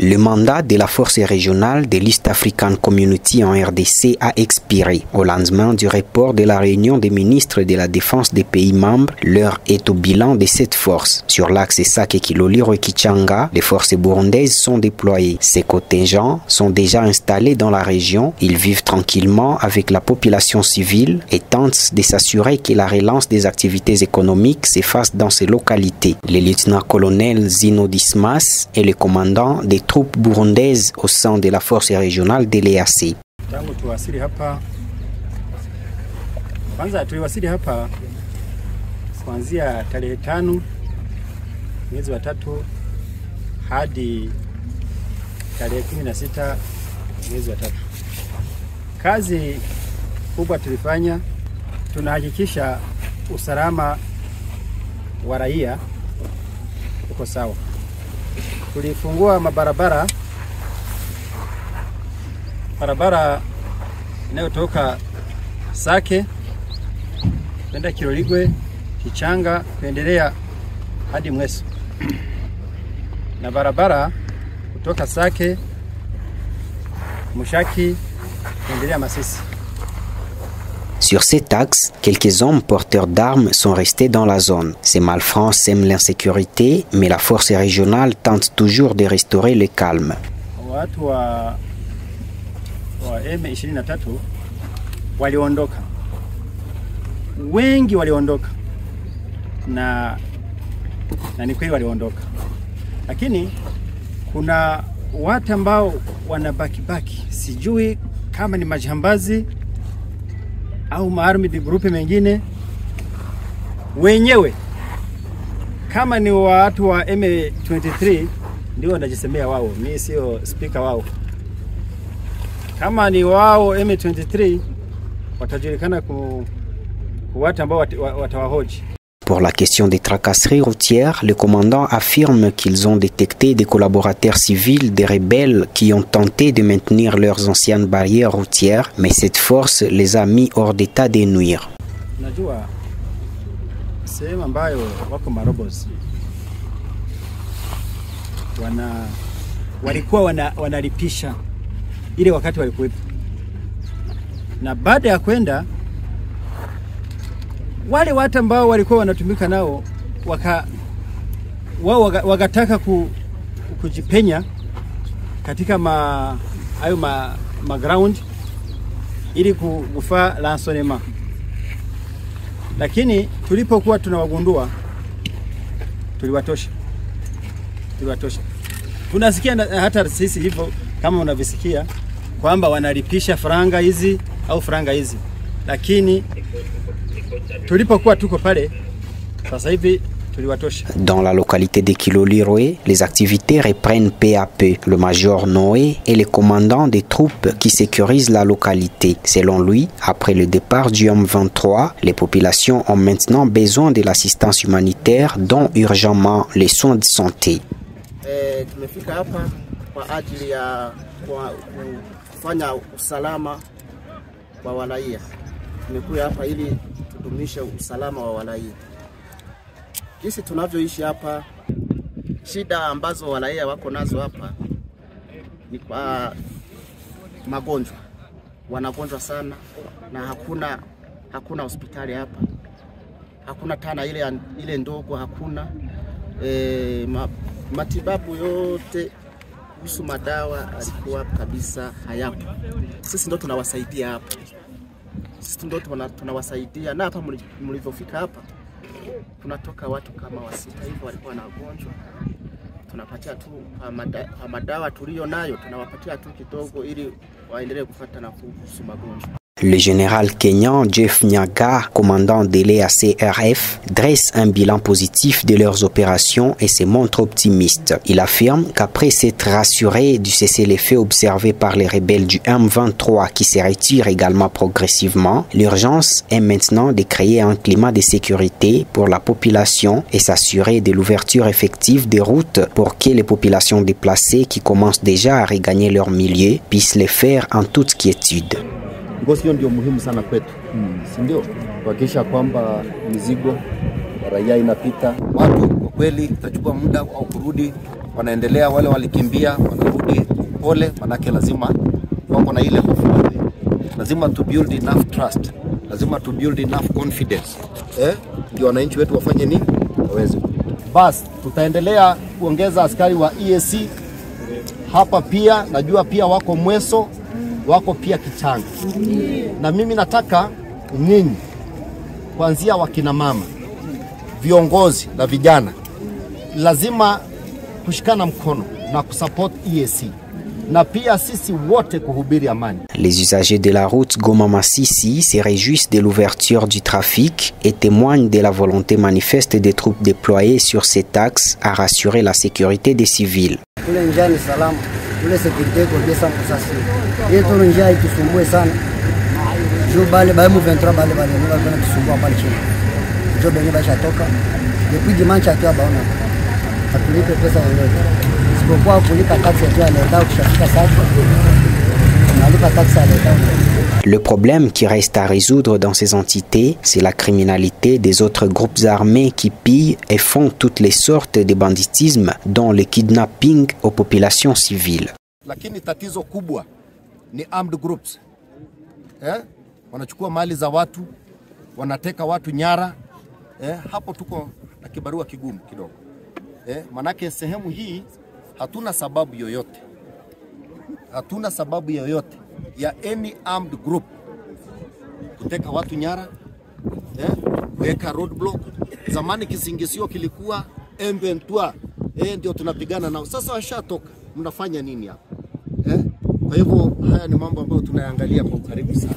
Le mandat de la force régionale de l'East African Community en RDC a expiré. Au lendemain du report de la réunion des ministres de la Défense des pays membres, l'heure est au bilan de cette force. Sur l'axe Sake-Kiloliro-Kichanga, les forces burundaises sont déployées. Ces contingents sont déjà installés dans la région. Ils vivent tranquillement avec la population civile et tentent de s'assurer que la relance des activités économiques se fasse dans ces localités. Le lieutenant-colonel Zino Dismas est le commandant des troupes burundaises au sein de la force régionale de l'EAC. Kwanza tuliwasili hapa kuanzia tarehe 5 mwezi wa 3 hadi tarehe 16 mwezi wa 3. Kazi kubwa tulifanya, tunahakikisha usalama wa raia uko sawa. Tulifungua mabarabara inayotoka Sake kwenda Kiroligwe, Kichanga kuendelea hadi Mweso, na barabara kutoka Sake Mushaki kuendelea Masisi. Sur cet axe, quelques hommes porteurs d'armes sont restés dans la zone. Ces malfrats sèment l'insécurité, mais la force régionale tente toujours de restaurer le calme. Watu wa M23 waliondoka. Wengi waliondoka. Na ni kweli waliondoka. Lakini kuna watu ambao wanabaki. Sijui kama ni majambazi au maarmed group mengine. Wenyewe kama ni watu wa M23 ndio wanajisemea wao, mimi sio speaker wao. Kama ni wao M23 watajulikana ku watu ambao watawahoji. Pour la question des tracasseries routières, le commandant affirme qu'ils ont détecté des collaborateurs civils des rebelles qui ont tenté de maintenir leurs anciennes barrières routières, mais cette force les a mis hors d'état de nuire. Najua sehemu ambayo wako marobos walikuwa wanalipisha ile wakati walikuwepo, na baada ya kwenda wale watu ambao walikuwa wanatumika nao wakataka kujipenya katika hayo ground ili kufa lansonema. Lakini tulipokuwa tunawagundua tuliwatosha. Tunasikia hata sisi hivyo kama unavisikia kwamba wanalipisha franga hizi au franga hizi, lakini tulipokuwa tuko pale sasa hivi tuliwatosha. Dans la localité de Kiloliro, les activités reprennent peu à peu. Le major Noé est le commandant des troupes qui sécurisent la localité. Selon lui, après le départ du M23, les populations ont maintenant besoin de l'assistance humanitaire, dont urgemment les soins de santé. Tumefika hapa kwa ajili ya kufanya usalama wa walaia. Tumekuja hapa ili tudumishe usalama wa walaia. Jinsi tunavyoishi hapa, shida ambazo walaia wako nazo hapa ni kwa magonjwa. Wanagonjwa sana na hakuna hospitali hapa. Hakuna tana ile ndogo, hakuna matibabu yote kuhusu madawa alikuwa kabisa hayapo. Sisi ndo tunawasaidia hapa. Tunawasaidia, na hapa mlivyofika hapa tunatoka watu kama 6 hivyo walikuwa na wagonjwa. Tunapatia tu madawa tulio nayo, tunawapatia tu kidogo ili waendelee kufuata nafuu kuhusu magonjwa. Le général kenyan Jeff Nyaga, commandant de l'EACRF, dresse un bilan positif de leurs opérations et se montre optimiste. Il affirme qu'après s'être rassuré du cessez-le-feu observé par les rebelles du M23 qui se retirent également progressivement, l'urgence est maintenant de créer un climat de sécurité pour la population et s'assurer de l'ouverture effective des routes pour que les populations déplacées qui commencent déjà à regagner leur milieu puissent le faire en toute quiétude. Ngozi ndio muhimu sana kwetu. Si ndio? Kuhakikisha kwamba mizigo raia inapita. Watu kwa kweli tutachukua muda au kurudi wanaendelea, wale walikimbia wanarudi pole, manake lazima wako na ile hofu. Lazima to build enough trust, lazima to build enough confidence, ndio wananchi wetu wafanye nini waweze. Bas tutaendelea kuongeza askari wa EAC hapa, pia najua pia wako Mweso, wako pia Kichanga. Na mimi nataka nyinyi kuanzia wakina mama, viongozi na vijana lazima kushikana mkono na kusupport EAC. Na pia sisi wote kuhubiri amani. Les usagers de la route Goma-Masisi se réjouissent de l'ouverture du trafic et témoignent de la volonté manifeste des troupes déployées sur cet axe à rassurer la sécurité des civils. Le problème qui reste à résoudre dans ces entités, c'est la criminalité des autres groupes armés qui pillent et font toutes les sortes de banditisme, dont le kidnapping aux populations civiles. Lakini tatizo kubwa ni armed groups. Wanachukua mali za watu, wanateka watu nyara. Hapo tuko na kibarua kigumu kidogo. Manake sehemu hii hatuna sababu yoyote. Hatuna sababu yoyote ya any armed group kuteka watu nyara, kuweka roadblock. Zamani kisingisio kilikuwa M23, ndio tunapigana nao. Sasa washatoka, mnafanya nini hapa? Kwa hivyo haya ni mambo ambayo tunaangalia kwa karibu sana.